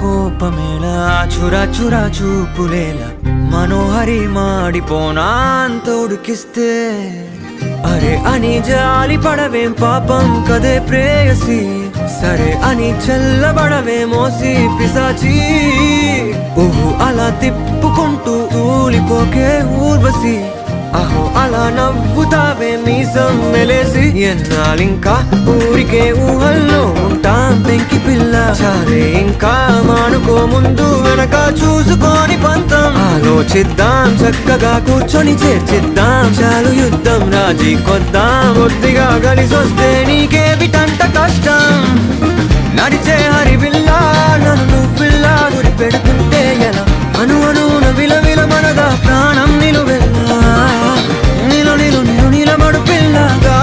కోపమేలా చురా చురా చూపులేలా మనోహరి మాడిపోనా అంత ఉడికిస్తే అరే అని జాలి పడవేం పాపం కదే ప్రేయసి సరే అని చల్లబడవే మోసి పిశాచి ఊహు అలా తిప్పుకుంటూ తూలిపోకే ఊర్వశి అహో అలా నవ్వుతావే మీసం మెలేసి ఎన్నాళ్ళింకా ఊరికే ఊహల్లో ఉంటాం పెంకి పిల్ల చాలే ఇంకా మానుకో ముందు వెనక చూసుకొని పంతం ఆలోచిద్దాం చక్కగా కూర్చొని చేర్చిద్దాం చాలు యుద్ధం రాజీ కొద్దాం ఒద్దిగా కలిసొస్తే నీకే విటంట కష్టం నడిచే హరివిల్లా